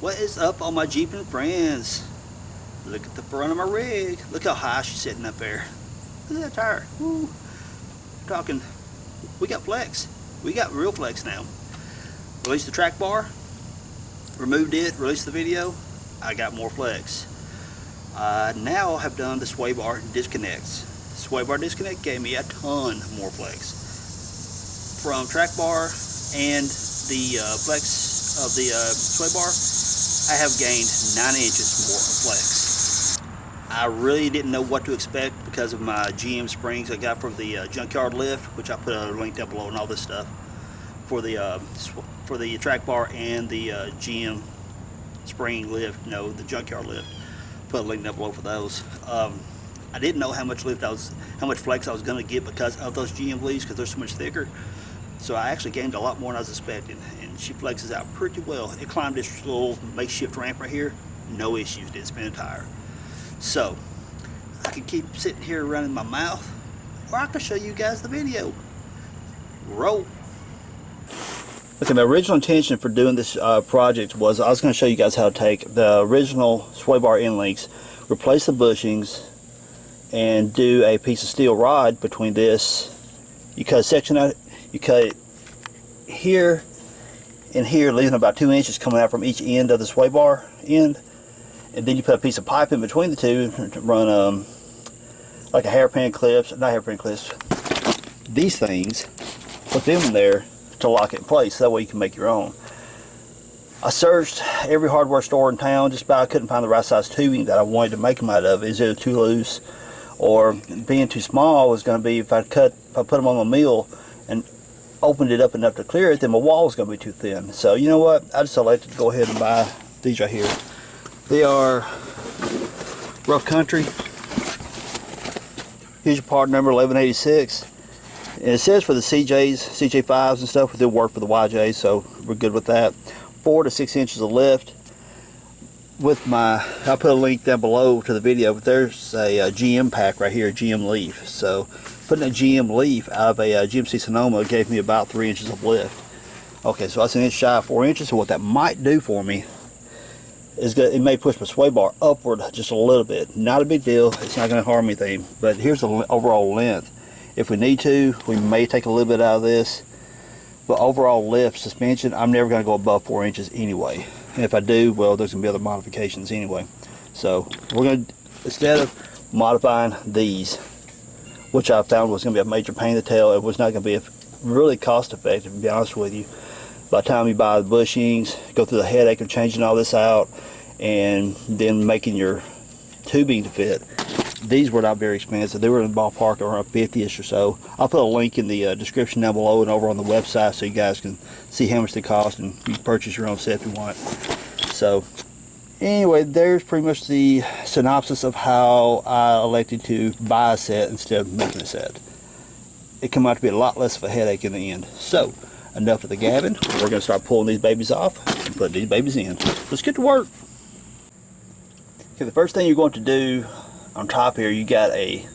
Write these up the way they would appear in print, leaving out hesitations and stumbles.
What is up, all my Jeeping friends? Look at the front of my rig. Look how high she's sitting up there. Look at that tire. Woo. Talking, we got flex. We got real flex now. Released the track bar, removed it, released the video. I got more flex. Now I have done the sway bar disconnects. Sway bar disconnect gave me a ton more flex. From track bar and the flex of the sway bar, I have gained 9 inches more of flex. I really didn't know what to expect because of my GM springs I got from the junkyard lift, which I put a link down below and all this stuff for the track bar and the GM spring lift, the junkyard lift. Put a link down below for those. I didn't know how much flex I was going to get because of those GM leaves, because they're so much thicker. So I actually gained a lot more than I was expecting, and she flexes out pretty well. It climbed this little makeshift ramp right here, no issues, didn't spin a tire. So I can keep sitting here running my mouth, or I can show you guys the video. Roll. Okay, my original intention for doing this project was I was going to show you guys how to take the original sway bar end links, replace the bushings, and do a piece of steel rod between this. You cut a section out, you cut it here and here, leaving about 2 inches coming out from each end of the sway bar end, and then you put a piece of pipe in between the two to run like a hairpin clips, not hairpin clips, these things, put them in there to lock it in place. That way you can make your own. I searched every hardware store in town, just about I couldn't find the right size tubing that I wanted to make them out of. Is it too loose, or being too small was going to be, if I put them on a mill and opened it up enough to clear it, then my wall was going to be too thin. So you know what, I just elected to go ahead and buy these right here. They are Rough Country. Here's your part number 1186, and it says for the CJs, CJ5s and stuff, but they'll work for the YJs, so we're good with that. 4 to 6 inches of lift. With my, I'll put a link down below to the video, but there's a GM pack right here, a GM leaf. So putting a GM leaf out of a GMC Sonoma gave me about 3 inches of lift. Okay, so that's an inch shy of 4 inches. So what that might do for me is it may push my sway bar upward just a little bit. Not a big deal. It's not going to harm anything. But here's the overall length. If we need to, we may take a little bit out of this. But overall lift, suspension, I'm never going to go above 4 inches anyway. And if I do, well, there's going to be other modifications anyway. So we're going to, instead of modifying these, which I found was going to be a major pain in the tail, it was not going to be really cost effective, to be honest with you. By the time you buy the bushings, go through the headache of changing all this out, and then making your tubing to fit. These were not very expensive. They were in the ballpark around 50-ish or so. I'll put a link in the description down below and over on the website so you guys can see how much they cost, and you can purchase your own set if you want. So anyway, there's pretty much the synopsis of how I elected to buy a set instead of making a set. It came out to be a lot less of a headache in the end. So enough of the gabbing. We're going to start pulling these babies off and put these babies in. Let's get to work. Okay, the first thing you're going to do on top here, you got a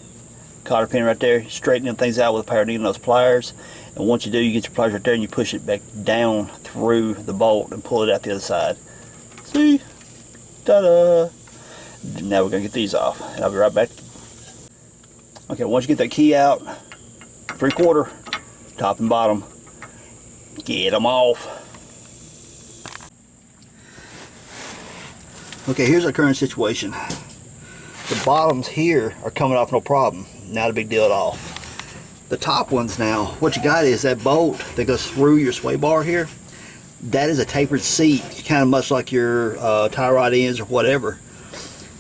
cotter pin right there, straightening things out with a pair of needle nose pliers, and once you do, you get your pliers right there and you push it back down through the bolt and pull it out the other side. See? Ta-da! Now we're going to get these off, and I'll be right back. Okay, once you get that key out, 3/4, top and bottom, get them off. Okay, here's our current situation. The bottoms here are coming off no problem. Not a big deal at all. The top ones now, what you got is that bolt that goes through your sway bar here. That is a tapered seat, kind of much like your tie rod ends or whatever.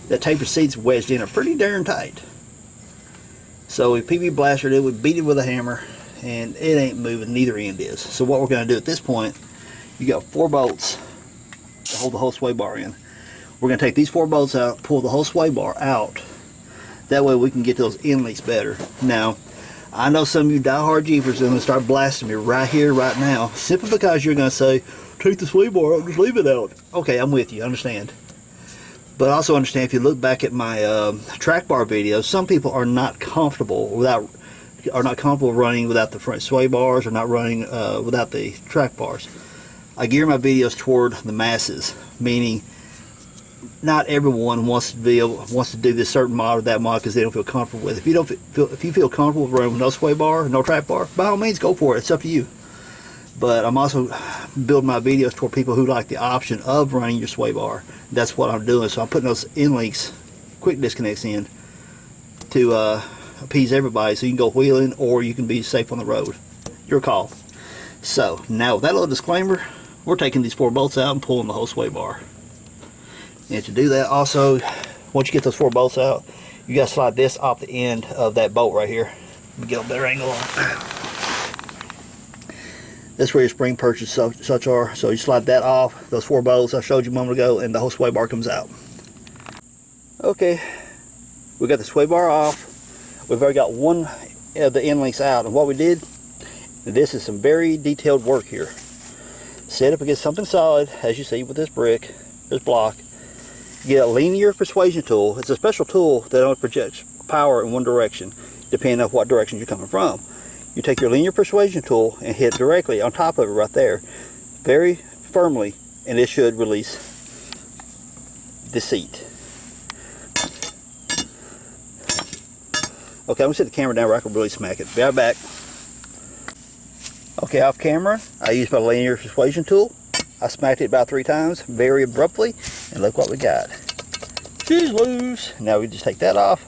That tapered seat's wedged in pretty darn tight. So we PB blastered it, we beat it with a hammer, and it ain't moving, neither end is. So what we're going to do at this point, you got 4 bolts to hold the whole sway bar in. We're going to take these 4 bolts out, pull the whole sway bar out. That way we can get those end links better. Now, I know some of you die-hard Jeepers are going to start blasting me right here, right now, simply because you're going to say, take the sway bar out, just leave it out. Okay, I'm with you, I understand. But also understand, if you look back at my track bar videos, some people are not comfortable running without the front sway bars, or not running without the track bars. I gear my videos toward the masses, meaning not everyone wants to do this certain mod or that mod because they don't feel comfortable with it. If you feel comfortable with running with no sway bar, no trap bar, by all means go for it. It's up to you. But I'm also building my videos toward people who like the option of running your sway bar. That's what I'm doing. So I'm putting those in links, quick disconnects in to appease everybody, so you can go wheeling or you can be safe on the road. Your call. So now with that little disclaimer, we're taking these 4 bolts out and pulling the whole sway bar. And to do that, also, once you get those 4 bolts out, you got to slide this off the end of that bolt right here. Let me get a better angle on it. That's where your spring perches such are. So you slide that off, those 4 bolts I showed you a moment ago, and the whole sway bar comes out. Okay, we got the sway bar off. We've already got one of the end links out. And what we did, this is some very detailed work here. Set up against something solid, as you see with this brick, this block. Get a linear persuasion tool. It's a special tool that only projects power in one direction, depending on what direction you're coming from. You take your linear persuasion tool and hit directly on top of it right there, very firmly, and it should release the seat. Okay, I'm gonna set the camera down where I can really smack it. Be right back. Okay, off camera, I used my linear persuasion tool. I smacked it about 3 times, very abruptly, and look what we got. She's loose. Now we just take that off.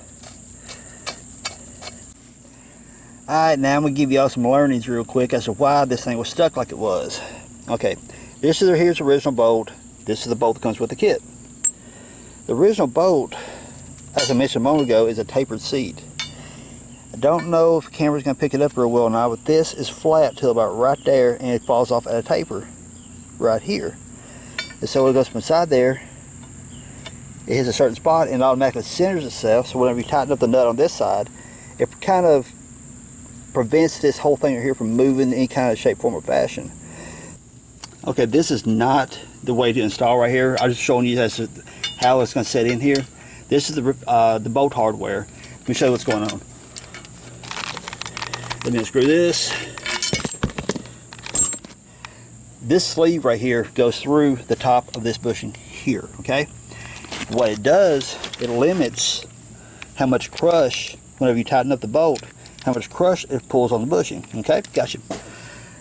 Alright, now I'm going to give y'all some learnings real quick as to why this thing was stuck like it was. Okay, here's the original bolt. This is the bolt that comes with the kit. The original bolt, as I mentioned a moment ago, is a tapered seat. I don't know if the camera's going to pick it up real well or not, but this is flat till about right there, and it falls off at a taper right here. And so it goes from inside there, it hits a certain spot and it automatically centers itself. So whenever you tighten up the nut on this side, it kind of prevents this whole thing right here from moving in any kind of shape, form, or fashion. Okay, this is not the way to install right here. I'm just showing you how it's going to set in here. This is the bolt hardware. Let me show you what's going on. Let me unscrew this. This sleeve right here goes through the top of this bushing here, okay? What it does, it limits how much crush, whenever you tighten up the bolt, how much crush it pulls on the bushing, okay? Gotcha.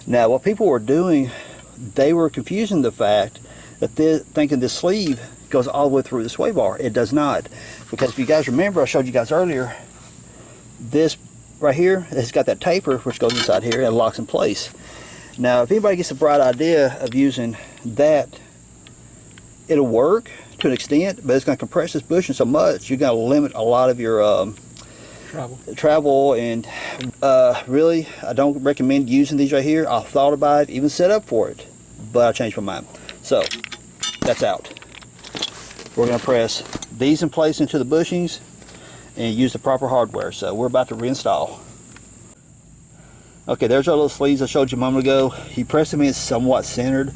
Now, what people were doing, they were confusing the fact that thinking this sleeve goes all the way through the sway bar. It does not. Because if you guys remember, I showed you guys earlier, this right here has got that taper which goes inside here and locks in place. Now, if anybody gets a bright idea of using that, it'll work to an extent, but it's going to compress this bushing so much, you're going to limit a lot of your travel. And really, I don't recommend using these right here. I thought about it, even set up for it, but I changed my mind. So, that's out. We're going to press these in place into the bushings and use the proper hardware. So, we're about to reinstall. Okay, there's our little sleeves I showed you a moment ago. You press them in somewhat centered,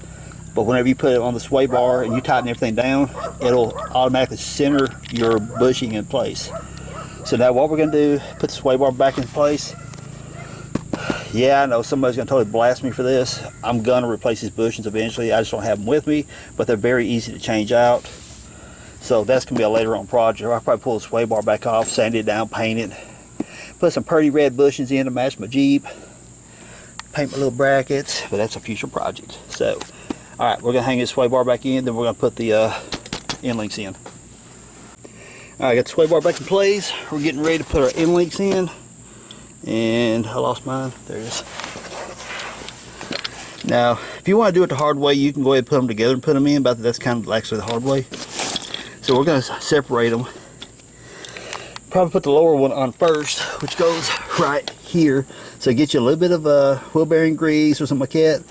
but whenever you put it on the sway bar and you tighten everything down, it'll automatically center your bushing in place. So now what we're going to do, put the sway bar back in place. Yeah, I know somebody's going to totally blast me for this. I'm going to replace these bushings eventually. I just don't have them with me, but they're very easy to change out. So that's going to be a later on project. I'll probably pull the sway bar back off, sand it down, paint it. Put some pretty red bushings in to match my Jeep. Paint my little brackets, but that's a future project. So, alright, we're going to hang this sway bar back in, then we're going to put the end links in. Alright, got the sway bar back in place. We're getting ready to put our end links in. And I lost mine. There it is. Now, if you want to do it the hard way, you can go ahead and put them together and put them in, but that's kind of actually the hard way. So we're going to separate them. Probably put the lower one on first, which goes right here. So get you a little bit of wheel bearing grease or something like that.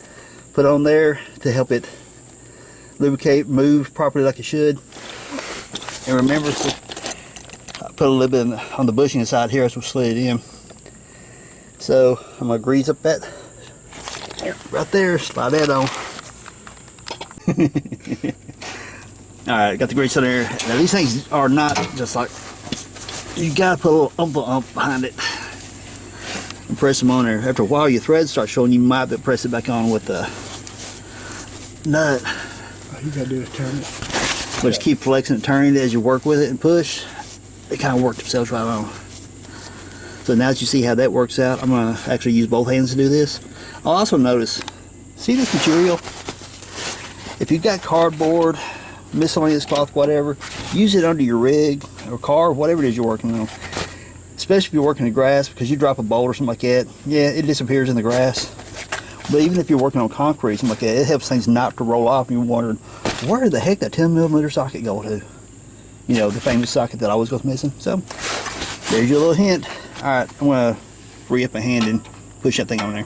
Put on there to help it lubricate, move properly like it should. And remember to put a little bit on the bushing inside here as we slid it in. So I'm going to grease up that right there, slide that on. Alright, got the grease on there. Now these things are not just like, you got to put a little ump behind it and press them on there. After a while your threads start showing, you might press it back on with nut. All you gotta do is turn it. But just keep flexing and turning it as you work with it and push. They kind of work themselves right on. So now that you see how that works out, I'm going to actually use both hands to do this. I'll also notice, see this material? If you've got cardboard, miscellaneous cloth, whatever, use it under your rig or car, whatever it is you're working on. Especially if you're working in grass, because you drop a bolt or something like that, yeah, it disappears in the grass. But even if you're working on concrete, something like that, it helps things not to roll off and you're wondering, where the heck that 10mm socket go to? You know, the famous socket that always goes missing. So, there's your little hint. Alright, I'm going to free up my hand and push that thing on there.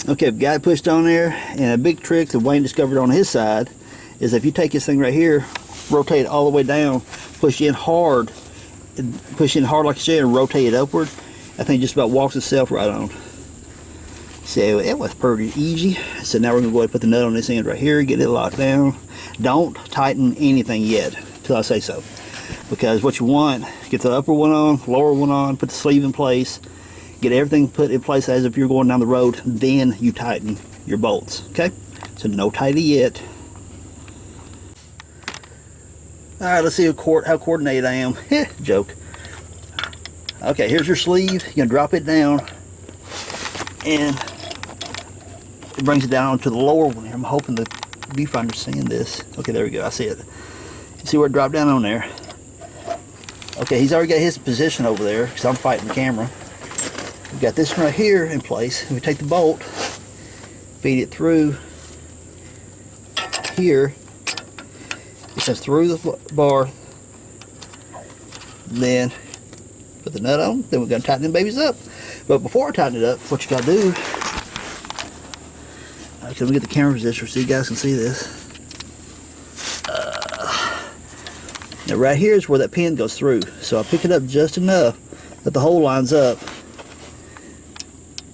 Okay, I've got it pushed on there, and a big trick that Wayne discovered on his side is if you take this thing right here, rotate it all the way down, push in hard like I said, and rotate it upward, that thing just about walks itself right on. So it was pretty easy. So now we're going to go ahead and put the nut on this end right here, get it locked down. Don't tighten anything yet until I say so. Because what you want, get the upper one on, lower one on, put the sleeve in place, get everything put in place as if you're going down the road, then you tighten your bolts, okay? So no tighty yet. Alright, let's see how coordinated I am. Joke. Okay, here's your sleeve. You're going to drop it down, and it brings it down to the lower one here. I'm hoping the viewfinder's seeing this. Okay, there we go. I see it. You see where it dropped down on there? Okay, he's already got his position over there because I'm fighting the camera. We've got this one right here in place. We take the bolt, feed it through here. It comes through the bar. Then put the nut on. Then we're going to tighten them babies up. But before I tighten it up, what you got to do, let me get the camera position so you guys can see this. Now right here is where that pin goes through. So I pick it up just enough that the hole lines up.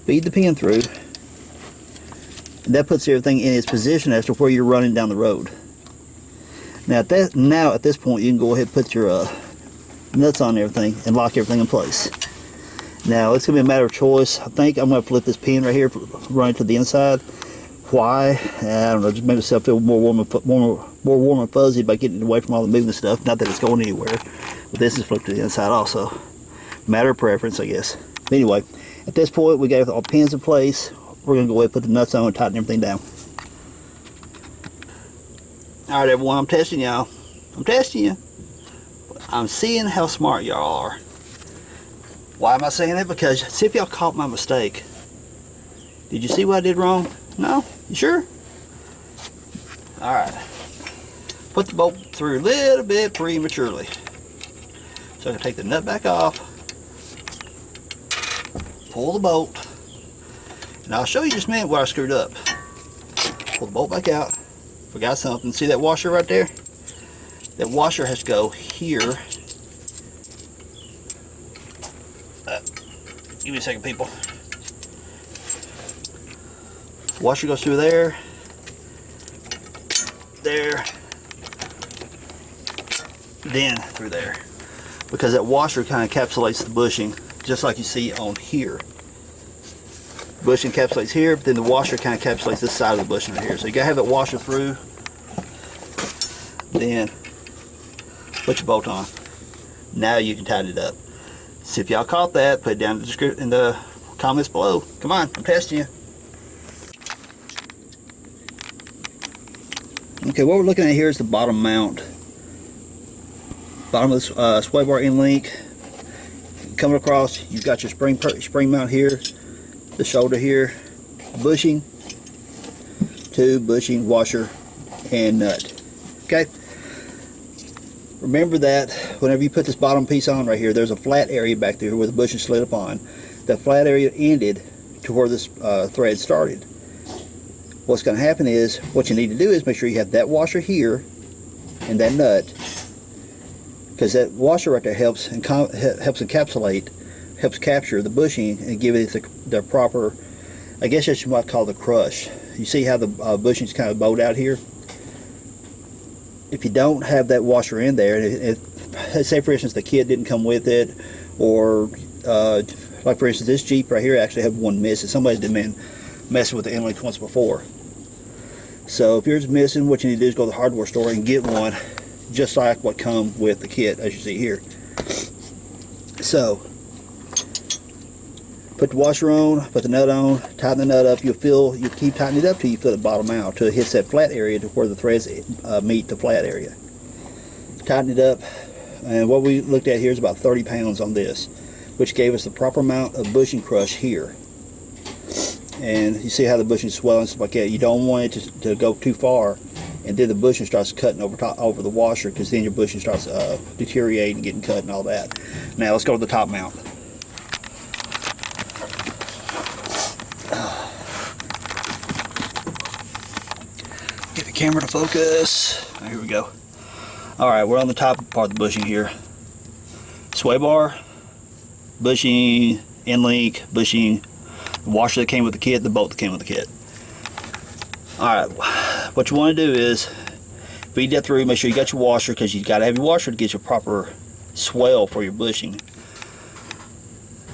Feed the pin through. And that puts everything in its position as to where you're running down the road. Now at this point you can go ahead and put your nuts on everything and lock everything in place. Now it's going to be a matter of choice. I think I'm going to flip this pin right here, run it to the inside. Why? I don't know, just make myself feel more warm and fuzzy by getting away from all the moving stuff. Not that it's going anywhere, but this is flipped to the inside also. Matter of preference, I guess. But anyway, at this point we got all the pins in place. We're going to go ahead and put the nuts on and tighten everything down. Alright everyone, I'm testing y'all. I'm testing you. I'm seeing how smart y'all are. Why am I saying that? Because see if y'all caught my mistake. Did you see what I did wrong? No? You sure? Alright. Put the bolt through a little bit prematurely. So I can take the nut back off. Pull the bolt. And I'll show you just a minute where I screwed up. Pull the bolt back out. Forgot something. See that washer right there? That washer has to go here. Give me a second, people. Washer goes through there, then through there, because that washer kind of encapsulates the bushing, just like you see on here. Bushing encapsulates here, but then the washer kind of encapsulates this side of the bushing right here. So you gotta have that washer through, then put your bolt on. Now you can tighten it up. See if y'all caught that. Put it down in the comments below. Come on, I'm testing you. Okay, what we're looking at here is the bottom mount. Bottom of the sway bar end link. Coming across, you've got your spring mount here, the shoulder here, bushing, tube, bushing, washer, and nut. Okay? Remember that whenever you put this bottom piece on right here, there's a flat area back there where the bushing slid upon. That flat area ended to where this thread started. What's going to happen is, what you need to do is make sure you have that washer here and that nut, because that washer right there helps encapsulate, helps capture the bushing and give it the proper, I guess what you might call the crush. You see how the bushing's kind of bowed out here? If you don't have that washer in there, say for instance the kit didn't come with it, or like for instance this Jeep right here actually had one missing. Somebody's demand messing with the end link once before. So if yours is missing, what you need to do is go to the hardware store and get one, just like what come with the kit, as you see here. So put the washer on, put the nut on, tighten the nut up. You'll keep tightening it up till you feel it bottom out, till it hits that flat area to where the threads meet the flat area. Tighten it up, and what we looked at here is about 30 pounds on this, which gave us the proper amount of bushing crush here. And you see how the bushing swelling and stuff like that. You don't want it to go too far, and then the bushing starts cutting over the washer, because then your bushing starts deteriorating, getting cut, and all that. Now let's go to the top mount. Get the camera to focus. Oh, here we go. All right, we're on the top part of the bushing here. Sway bar, bushing, end link, bushing, the washer that came with the kit, the bolt that came with the kit. Alright, what you want to do is feed that through, make sure you got your washer, because you got to have your washer to get your proper swell for your bushing.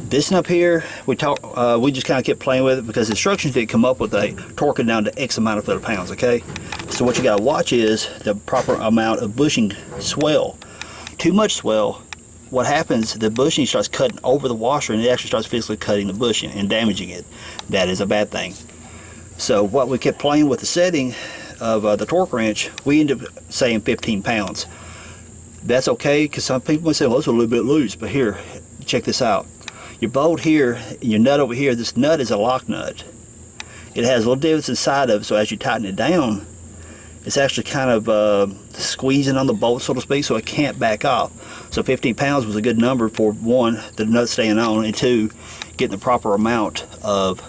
This one up here, we just kind of kept playing with it because the instructions didn't come up with a torque it down to X amount of foot-pounds, okay? So what you got to watch is the proper amount of bushing swell. Too much swell, what happens, the bushing starts cutting over the washer, and it actually starts physically cutting the bushing and damaging it. That is a bad thing. So what we kept playing with the setting of the torque wrench, we ended up saying 15 pounds. That's okay, because some people might say, well, it's a little bit loose, but here, check this out. Your bolt here, and your nut over here, this nut is a lock nut. It has little divots inside of it, so as you tighten it down, it's actually kind of squeezing on the bolt, so to speak, so it can't back off. So 15 pounds was a good number for, one, the nut staying on, and two, getting the proper amount of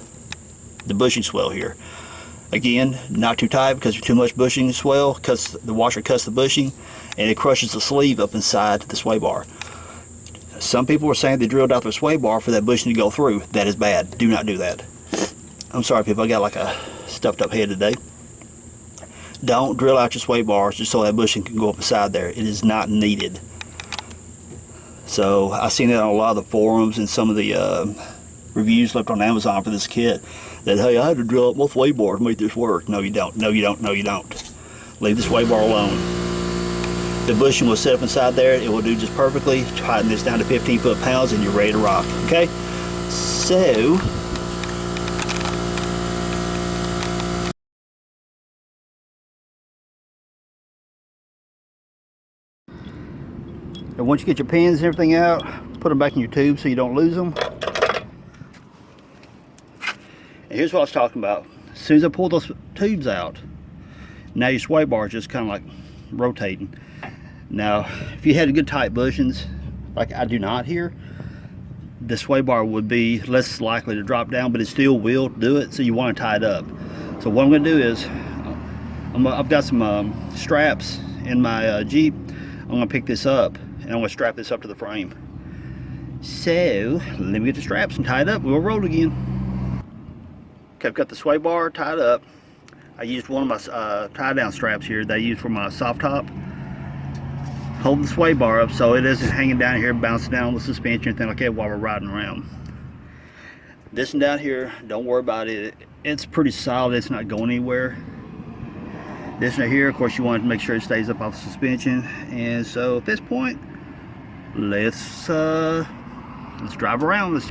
the bushing swell here. Again, not too tight, because too much bushing swell, because the washer cuts the bushing, and it crushes the sleeve up inside the sway bar. Some people were saying they drilled out their sway bar for that bushing to go through. That is bad. Do not do that. I'm sorry, people, I got like a stuffed up head today. Don't drill out your sway bars just so that bushing can go up inside there. It is not needed. So I've seen that on a lot of the forums and some of the reviews left on Amazon for this kit, that, hey, I had to drill up my sway bar to make this work. No, you don't. No, you don't. No, you don't. Leave the sway bar alone. The bushing will set up inside there. It will do just perfectly. Tighten this down to 15 foot-pounds and you're ready to rock. Okay? So, and once you get your pins and everything out, put them back in your tube so you don't lose them. And here's what I was talking about. As soon as I pull those tubes out, now your sway bar is just kind of like rotating. Now, if you had good tight bushings, like I do not here, the sway bar would be less likely to drop down, but it still will do it, so you want to tie it up. So what I'm going to do is, I've got some straps in my Jeep. I'm going to pick this up, and I'm going to strap this up to the frame. So, let me get the straps and tie it up. We'll roll again. Okay, I've got the sway bar tied up. I used one of my tie down straps here that I use for my soft top. Hold the sway bar up so it isn't hanging down here, bouncing down the suspension or anything like that while we're riding around. This one down here, don't worry about it. It's pretty solid, it's not going anywhere. This one here, of course, you want to make sure it stays up off the suspension. And so at this point, let's drive around.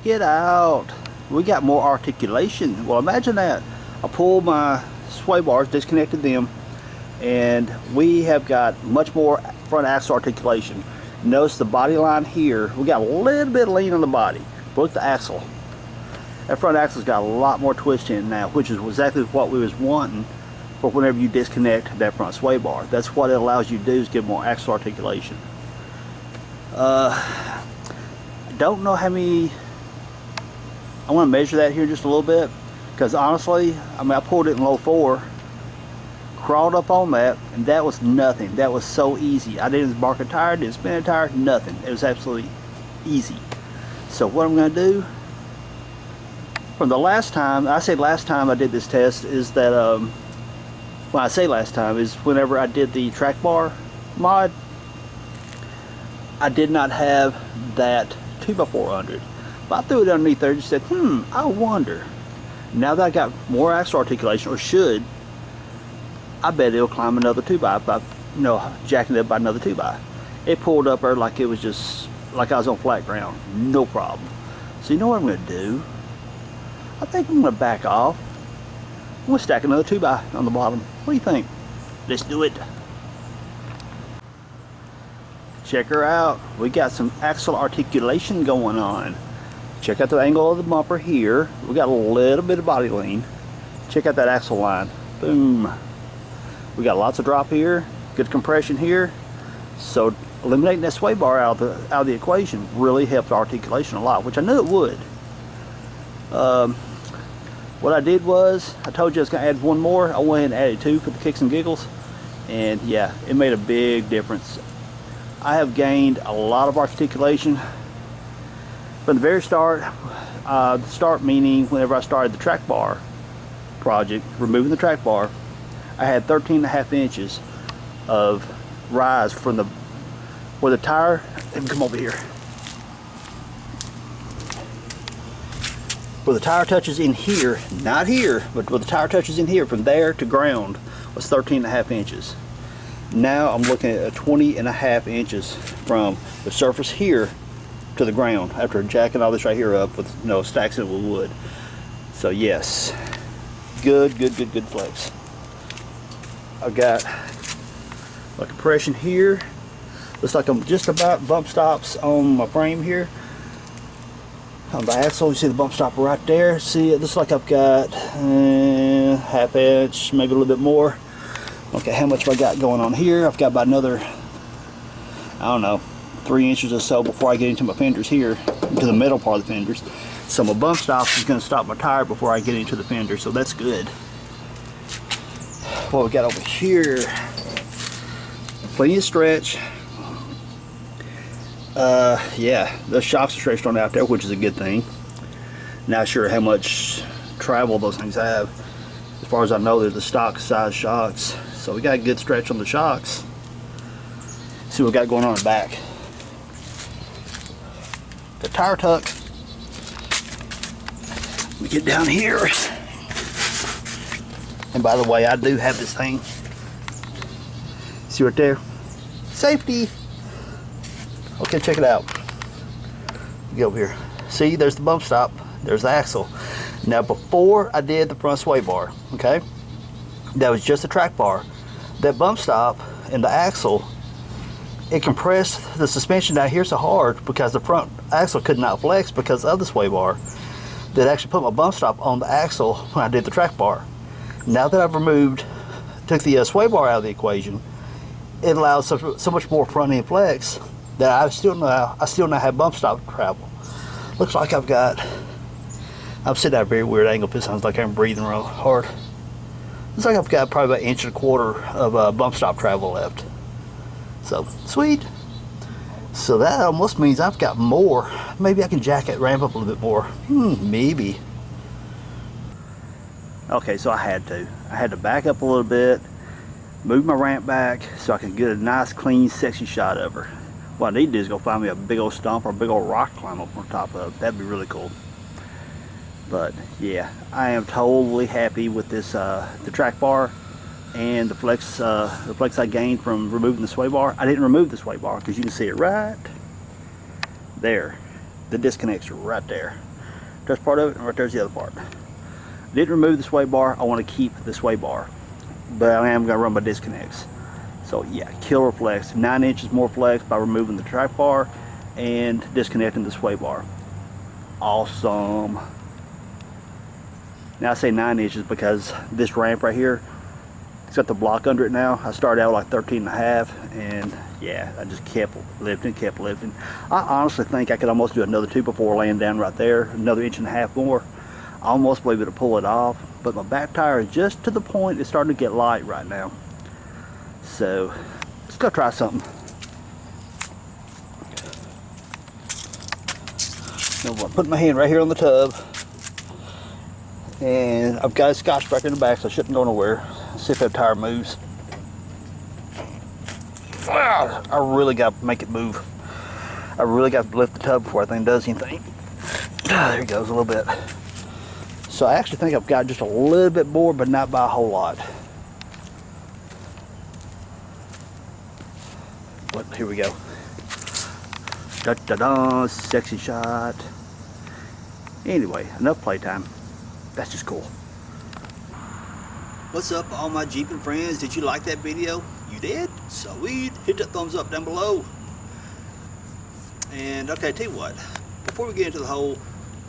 it out. We got more articulation. Well, imagine that. I pulled my sway bars, disconnected them, and we have got much more front axle articulation. Notice the body line here. We got a little bit of lean on the body. But look at the axle. That front axle's got a lot more twist in it now, which is exactly what we was wanting for whenever you disconnect that front sway bar. That's what it allows you to do, is get more axle articulation. I don't know how many. I want to measure that here just a little bit, because honestly, I mean, I pulled it in low 4, crawled up on that, and that was nothing. That was so easy. I didn't bark a tire, didn't spin a tire, nothing. It was absolutely easy. So what I'm going to do, from the last time, I say last time I did this test, is that, when I say last time, is whenever I did the track bar mod, I did not have that 2x400. But I threw it underneath there and just said, I wonder. Now that I got more axle articulation, or should, I bet it'll climb another 2x by, you know, jacking it up by another 2x. It pulled up there like it was just, like I was on flat ground. No problem. So you know what I'm going to do? I think I'm going to back off. I'm going to stack another 2x on the bottom. What do you think? Let's do it. Check her out. We got some axle articulation going on. Check out the angle of the bumper here. We got a little bit of body lean. Check out that axle line. Boom. We got lots of drop here, good compression here. So eliminating that sway bar out of the equation really helped articulation a lot, which I knew it would. What I did was, I told you I was going to add one more. I went ahead and added 2 for the kicks and giggles, and yeah, it made a big difference. I have gained a lot of articulation from the very start. Start meaning whenever I started the track bar project, removing the track bar, I had 13.5 inches of rise from where the tire, let me come over here, where the tire touches in here, not here, but where the tire touches in here, from there to ground was 13.5 inches. Now I'm looking at 20.5 inches from the surface here to the ground after jacking all this right here up with, you know, stacks it with wood. So yes, good flex. I've got a compression here. Looks like I'm just about bump stops on my frame here. On the axle, you see the bump stop right there. See, it looks like I've got half inch, maybe a little bit more. Okay, how much have I got going on here? I've got about another, I don't know, 3 inches or so before I get into my fenders here, into the middle part of the fenders. So my bump stop is going to stop my tire before I get into the fender, so that's good. What we got over here, plenty of stretch. Yeah, the shocks are stretched on out there, which is a good thing. Not sure how much travel those things have. As far as I know, they're the stock size shocks. So we got a good stretch on the shocks. See what we got going on in the back. The tire tuck. We get down here. And by the way, I do have this thing. See right there? Safety. Okay, check it out. Get over here. See, there's the bump stop. There's the axle. Now, before I did the front sway bar, okay, that was just a track bar. That bump stop and the axle, it compressed the suspension down here so hard because the front axle could not flex because of the sway bar, that actually put my bump stop on the axle when I did the track bar. Now that I've took the sway bar out of the equation, it allows so much more front end flex that I still now have bump stop travel. Looks like I'm sitting at a very weird angle. It sounds like I'm breathing real hard. Looks like I've got probably about 1.25 inches of bump stop travel left. So, sweet. So that almost means I've got more. Maybe I can jack it, ramp up a little bit more. Maybe. Okay, so I had to back up a little bit, move my ramp back so I can get a nice, clean, sexy shot of her. What I need to do is go find me a big old stump or a big old rock to climb up on top of. That'd be really cool. But yeah, I am totally happy with this, the track bar and the flex I gained from removing the sway bar. I didn't remove the sway bar because you can see it right there. The disconnects are right there. There's part of it, and right there's the other part. Didn't remove the sway bar. I want to keep the sway bar, but I am going to run my disconnects. So yeah, killer flex. 9 inches more flex by removing the track bar and disconnecting the sway bar. Awesome. Now I say 9 inches because this ramp right here, it's got the block under it now. I started out like 13.5, and yeah, I just kept lifting. I honestly think I could almost do another 2 before laying down right there, another 1.5 inches more. I almost be able to pull it off, but my back tire is just to the point it's starting to get light right now. So let's go try something. I'm gonna put my hand right here on the tub, and I've got a Scotch bracket in the back, so I shouldn't go nowhere. Let's see if that tire moves. Wow, I really got to make it move. I really got to lift the tub before I think it does anything. There it goes a little bit. So I actually think I've got just a little bit more, but not by a whole lot. But here we go. Da-da-da, sexy shot. Anyway, enough playtime. That's just cool. What's up, all my Jeeping friends? Did you like that video? You did? Sweet. Hit that thumbs up down below. And okay, tell you what, before we get into the whole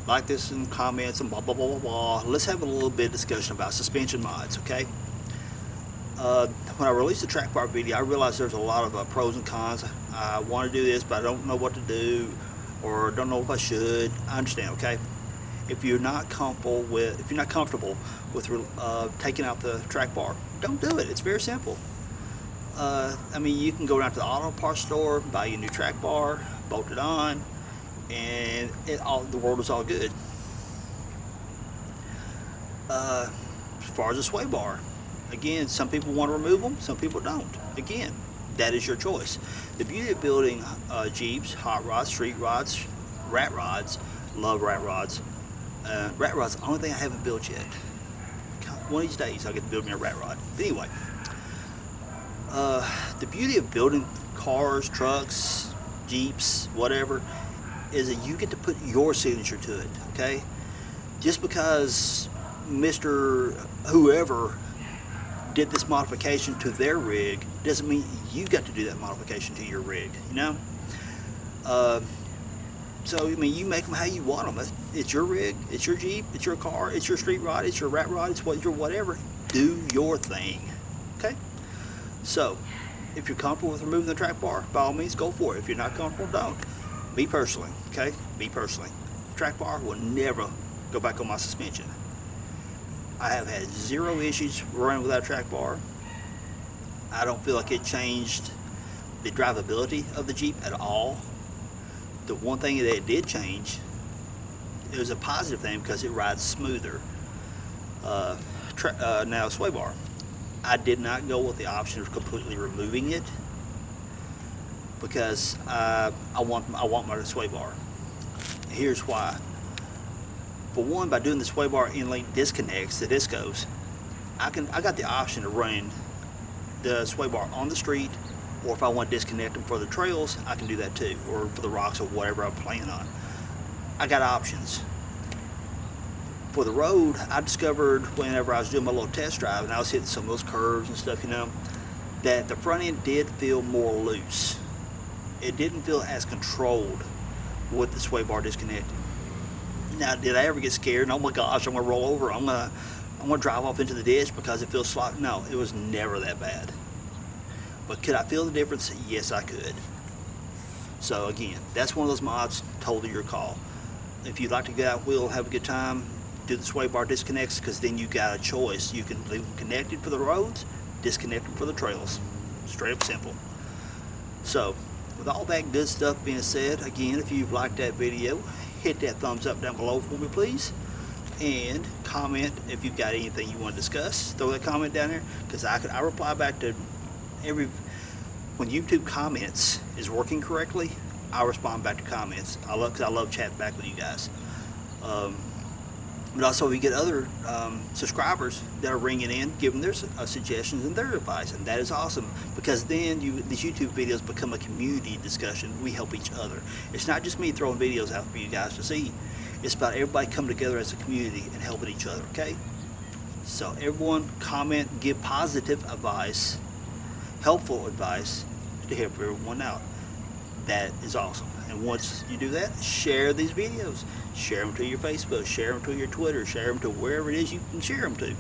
like this and comments and blah blah blah blah blah, let's have a little bit of discussion about suspension mods, okay? When I released the track bar video, I realized there's a lot of pros and cons. I want to do this, but I don't know what to do, or don't know if I should. I understand, okay? If you're not comfortable with taking out the track bar, don't do it. It's very simple. I mean, you can go down to the auto parts store, buy you a new track bar, bolt it on, and the world is all good. As far as the sway bar, again, some people want to remove them, some people don't. Again, that is your choice. The beauty of building Jeeps, hot rods, street rods, rat rods, love rat rods. Rat rod's the only thing I haven't built yet. One of these days I'll get to build me a rat rod. But anyway, the beauty of building cars, trucks, Jeeps, whatever, is that you get to put your signature to it, okay? Just because Mr. Whoever did this modification to their rig doesn't mean you got to do that modification to your rig, you know? So, I mean, you make them how you want them. It's your rig, it's your Jeep, it's your car, it's your street rod, it's your rat rod, it's your whatever. Do your thing, okay? So, if you're comfortable with removing the track bar, by all means, go for it. If you're not comfortable, don't. Me personally, okay? Me personally. Track bar will never go back on my suspension. I have had 0 issues running without a track bar. I don't feel like it changed the drivability of the Jeep at all. The one thing that it did change, it was a positive thing because it rides smoother. Now sway bar, I did not go with the option of completely removing it because I want my sway bar. Here's why. For one, by doing the sway bar in-link disconnects, the discos, I got the option of running the sway bar on the street, or if I want to disconnect them for the trails, I can do that too, or for the rocks or whatever I'm playing on. I got options. For the road, I discovered whenever I was doing my little test drive and I was hitting some of those curves and stuff, you know, that the front end did feel more loose. It didn't feel as controlled with the sway bar disconnected. Now, did I ever get scared? And, oh my gosh, I'm gonna roll over. I'm gonna drive off into the ditch because it feels sloppy. No, it was never that bad. But could I feel the difference? Yes, I could. So again, that's one of those mods, totally your call. If you'd like to get out wheel, have a good time, do the sway bar disconnects, because then you got a choice. You can leave them connected for the roads, disconnect them for the trails. Straight up simple. So, with all that good stuff being said, again, if you've liked that video, hit that thumbs up down below for me, please. And comment if you've got anything you want to discuss. Throw that comment down there, because I reply back to when YouTube comments is working correctly, I respond back to comments. Because I love chatting back with you guys. But also we get other subscribers that are ringing in, giving their suggestions and their advice, and that is awesome, because then these YouTube videos become a community discussion. We help each other. It's not just me throwing videos out for you guys to see. It's about everybody coming together as a community and helping each other, okay? So everyone comment, give positive advice, helpful advice to help everyone out. That is awesome. And once you do that, share these videos. Share them to your Facebook, share them to your Twitter, share them to wherever it is you can share them to.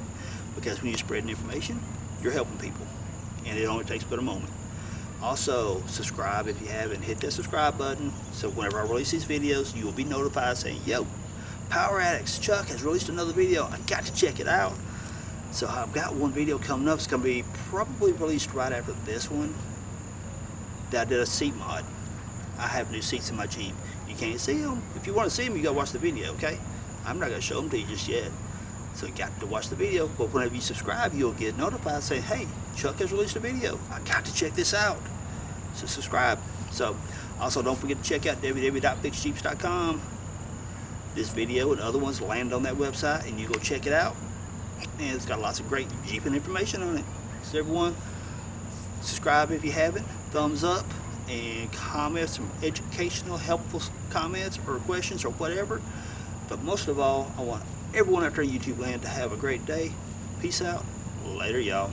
Because when you're spreading information, you're helping people. And it only takes but a moment. Also, subscribe if you haven't. Hit that subscribe button so whenever I release these videos, you will be notified saying, yo, Power Addicts, Chuck has released another video. I got to check it out. So I've got one video coming up. It's going to be probably released right after this one. That I did a seat mod. I have new seats in my Jeep. You can't see them. If you want to see them, you got to watch the video, okay? I'm not going to show them to you just yet. So you got to watch the video, but whenever you subscribe, you'll get notified saying, hey, Chuck has released a video. I got to check this out. So subscribe. So also don't forget to check out www.fixjeeps.com. This video and other ones land on that website and you go check it out. And it's got lots of great Jeeping information on it. So everyone, subscribe if you haven't, thumbs up, and comment some educational, helpful comments or questions or whatever. But most of all, I want everyone out there in YouTube land to have a great day. Peace out. Later, y'all.